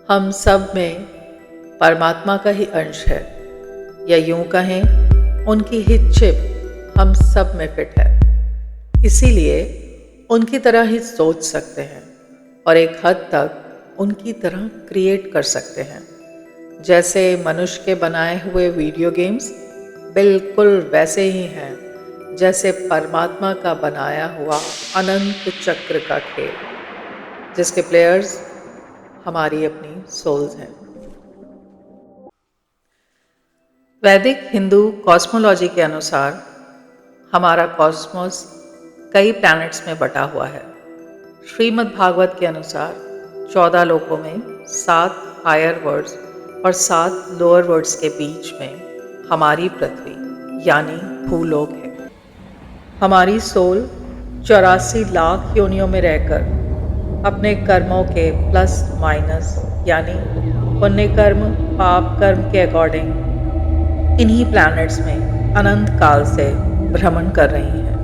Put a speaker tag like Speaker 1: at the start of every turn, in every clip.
Speaker 1: हम सब में परमात्मा का ही अंश है, या यूं कहें उनकी ही चिप हम सब में फिट है। इसीलिए उनकी तरह ही सोच सकते हैं और एक हद तक उनकी तरह क्रिएट कर सकते हैं। जैसे मनुष्य के बनाए हुए वीडियो गेम्स बिल्कुल वैसे ही हैं जैसे परमात्मा का बनाया हुआ अनंत चक्र का खेल, जिसके प्लेयर्स हमारी अपनी सोल्स हैं। वैदिक हिंदू कॉस्मोलॉजी के अनुसार हमारा कॉस्मोस कई प्लैनेट्स में बटा हुआ है। श्रीमद् भागवत के अनुसार 14 लोकों में 7 हायर वर्ल्ड्स और 7 लोअर वर्ल्ड्स के बीच में हमारी पृथ्वी यानी भूलोक है। हमारी सोल 84 लाख योनियों में रहकर अपने कर्मों के प्लस माइनस यानी पुण्य कर्म पाप कर्म के अकॉर्डिंग इन्हीं प्लैनेट्स में अनंत काल से भ्रमण कर रही हैं।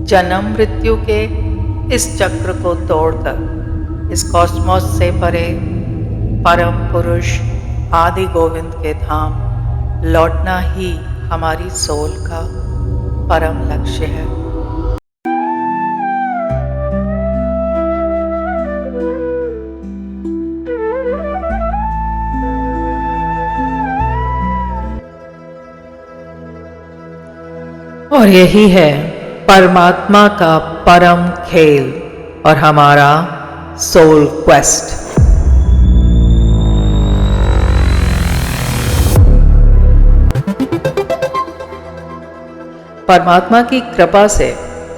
Speaker 1: जन्म मृत्यु के इस चक्र को तोड़कर इस कॉस्मोस से परे परम पुरुष आदि गोविंद के धाम लौटना ही हमारी सोल का परम लक्ष्य है। और यही है परमात्मा का परम खेल और हमारा सोल क्वेस्ट। परमात्मा की कृपा से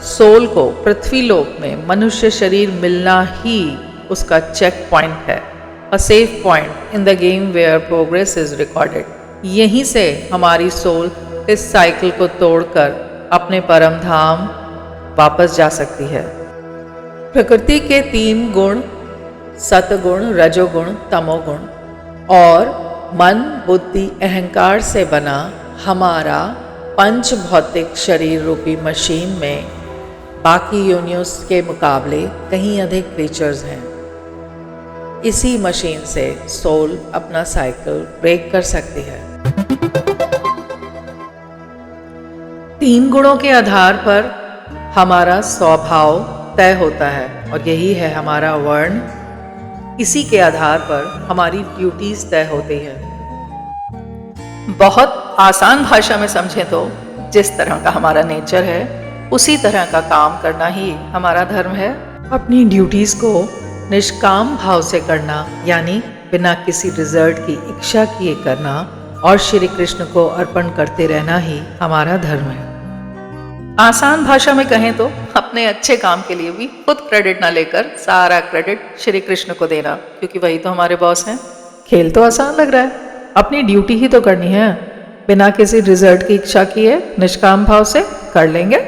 Speaker 1: सोल को पृथ्वी लोक में मनुष्य शरीर मिलना ही उसका चेक पॉइंट है, a safe point in the game where progress is recorded. यहीं से हमारी सोल इस साइकिल को तोड़कर अपने परम धाम वापस जा सकती है। प्रकृति के 3 गुण सतगुण, रजोगुण, तमोगुण और मन बुद्धि अहंकार से बना हमारा पंच भौतिक शरीर रूपी मशीन में बाकी यूनिवर्स के मुकाबले कहीं अधिक फीचर्स हैं। इसी मशीन से सोल अपना साइकिल ब्रेक कर सकती है। 3 गुणों के आधार पर हमारा स्वभाव तय होता है और यही है हमारा वर्ण। इसी के आधार पर हमारी ड्यूटीज तय होती है। बहुत आसान भाषा में समझें तो जिस तरह का हमारा नेचर है उसी तरह का काम करना ही हमारा धर्म है। अपनी ड्यूटीज को निष्काम भाव से करना यानी बिना किसी रिजल्ट की इच्छा किए करना और श्री कृष्ण को अर्पण करते रहना ही हमारा धर्म है। आसान भाषा में कहें तो अपने अच्छे काम के लिए भी खुद क्रेडिट ना लेकर सारा क्रेडिट श्री कृष्ण को देना, क्योंकि वही तो हमारे बॉस हैं। खेल तो आसान लग रहा है, अपनी ड्यूटी ही तो करनी है, बिना किसी रिजल्ट की इच्छा किए निष्काम भाव से कर लेंगे।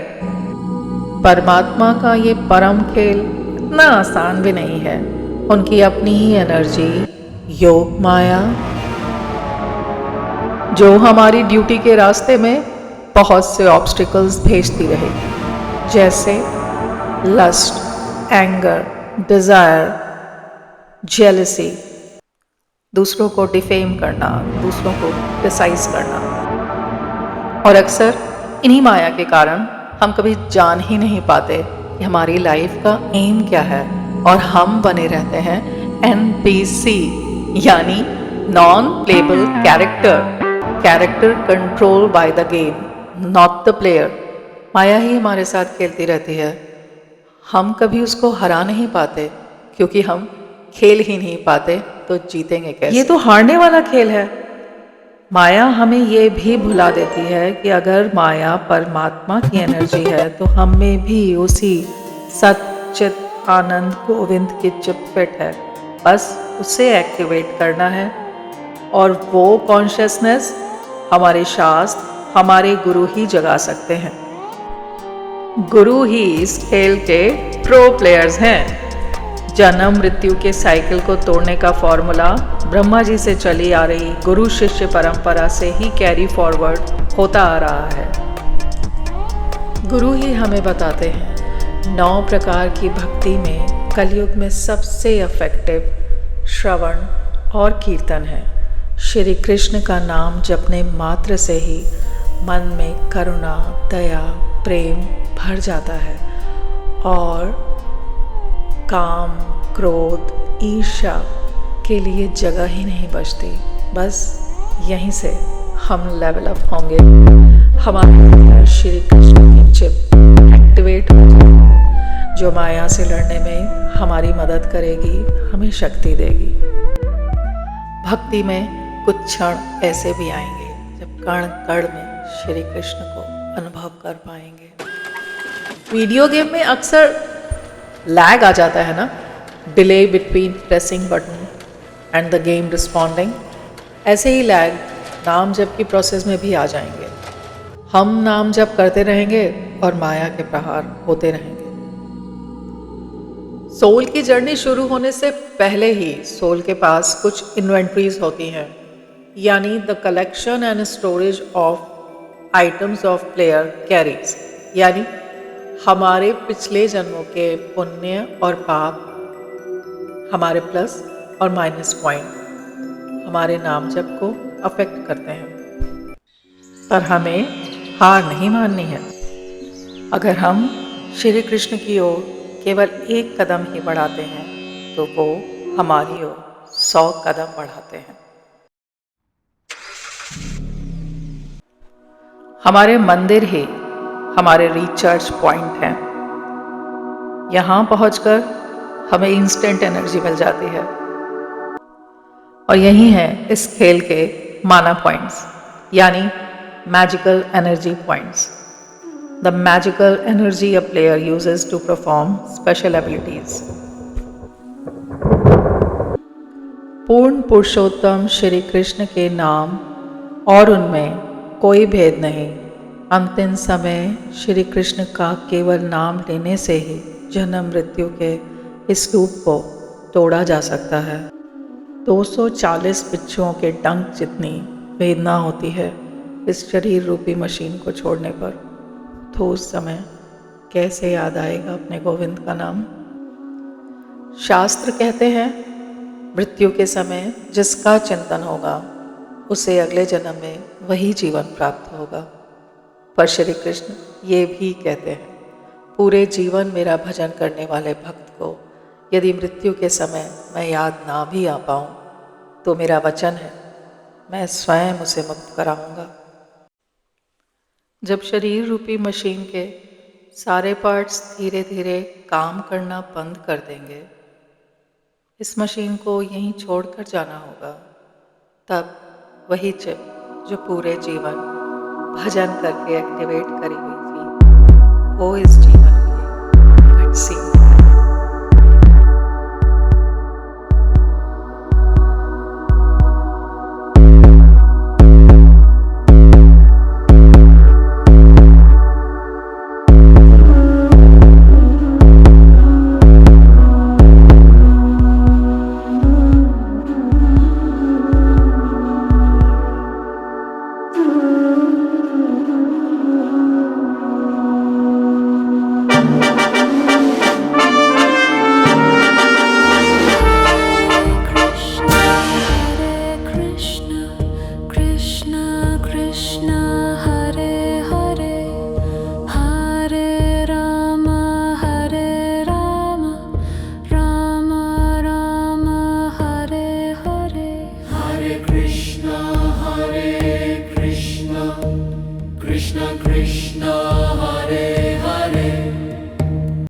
Speaker 1: परमात्मा का ये परम खेल इतना आसान भी नहीं है। उनकी अपनी ही एनर्जी योग माया जो हमारी ड्यूटी के रास्ते में बहुत से ऑब्स्टिकल्स भेजती रहेगी, जैसे लस्ट, एंगर, डिजायर, जेलसी, दूसरों को डिफेम करना, दूसरों को क्रिटिसाइज करना। और अक्सर इन्हीं माया के कारण हम कभी जान ही नहीं पाते कि हमारी लाइफ का एम क्या है और हम बने रहते हैं NPC यानी non playable character control by the game, not the player. माया ही हमारे साथ खेलती रहती है। हम कभी उसको हरा नहीं पाते क्योंकि हम खेल ही नहीं पाते, तो जीतेंगे कैसे? ये तो हारने वाला खेल है। माया हमें ये भी भुला देती है कि अगर माया परमात्मा की एनर्जी है तो हम में भी उसी सच्चित आनंद गोविंद की चिप फिट है। बस उसे एक्टिवेट करना है और वो कॉन्शियसनेस हमारे शास्त्र, हमारे गुरु ही जगा सकते हैं। गुरु ही इस खेल के प्रो प्लेयर्स हैं। जन्म मृत्यु के साइकिल को तोड़ने का फॉर्मूला ब्रह्मा जी से चली आ रही गुरु शिष्य परंपरा से ही कैरी फॉरवर्ड होता आ रहा है। गुरु ही हमें बताते हैं 9 प्रकार की भक्ति में कलयुग में सबसे इफेक्टिव श्रवण और कीर्तन है। श्री कृष्ण का नाम जपने मात्र से ही मन में करुणा, दया, प्रेम भर जाता है और काम, क्रोध, ईर्ष्या के लिए जगह ही नहीं बचती। बस यहीं से हम लेवल अप होंगे। हमारे अंदर श्री कृष्ण की चिप एक्टिवेट हो जाएगी, जो माया से लड़ने में हमारी मदद करेगी, हमें शक्ति देगी। भक्ति में कुछ क्षण ऐसे भी आएंगे जब कण कण में श्री कृष्ण को अनुभव कर पाएंगे। वीडियो गेम में अक्सर लैग आ जाता है ना, delay between pressing button and the game responding. ऐसे ही लैग नाम जप की प्रोसेस में भी आ जाएंगे। हम नाम जप करते रहेंगे और माया के प्रहार होते रहेंगे। सोल की जर्नी शुरू होने से पहले ही सोल के पास कुछ इन्वेंट्रीज होती हैं, यानी the collection and storage of items of player carries, यानी हमारे पिछले जन्मों के पुण्य और पाप, हमारे प्लस और माइनस पॉइंट हमारे नाम जप को अफेक्ट करते हैं। पर हमें हार नहीं माननी है। अगर हम श्री कृष्ण की ओर केवल एक कदम ही बढ़ाते हैं तो वो हमारी ओर 100 कदम बढ़ाते हैं। हमारे मंदिर ही हमारे रिचार्ज पॉइंट हैं। यहाँ पहुंचकर हमें इंस्टेंट एनर्जी मिल जाती है और यही है इस खेल के माना पॉइंट्स, यानी magical energy points. The magical energy a player uses to perform special abilities. पूर्ण पुरुषोत्तम श्री कृष्ण के नाम और उनमें कोई भेद नहीं। अंतिम समय श्री कृष्ण का केवल नाम लेने से ही जन्म मृत्यु के इस लूप को तोड़ा जा सकता है। 240 बिच्छुओं के डंक जितनी वेदना होती है इस शरीर रूपी मशीन को छोड़ने पर, तो उस समय कैसे याद आएगा अपने गोविंद का नाम। शास्त्र कहते हैं मृत्यु के समय जिसका चिंतन होगा उसे अगले जन्म में वही जीवन प्राप्त होगा। पर श्री कृष्ण ये भी कहते हैं पूरे जीवन मेरा भजन करने वाले भक्त को यदि मृत्यु के समय मैं याद ना भी आ पाऊँ तो मेरा वचन है मैं स्वयं उसे मुक्त कराऊंगा। जब शरीर रूपी मशीन के सारे पार्ट्स धीरे धीरे काम करना बंद कर देंगे, इस मशीन को यहीं छोड़कर जाना होगा, तब वही चिप जो पूरे जीवन भजन करके एक्टिवेट करी हुई थी वो इस जीवन की कट सीन है।
Speaker 2: Krishna Krishna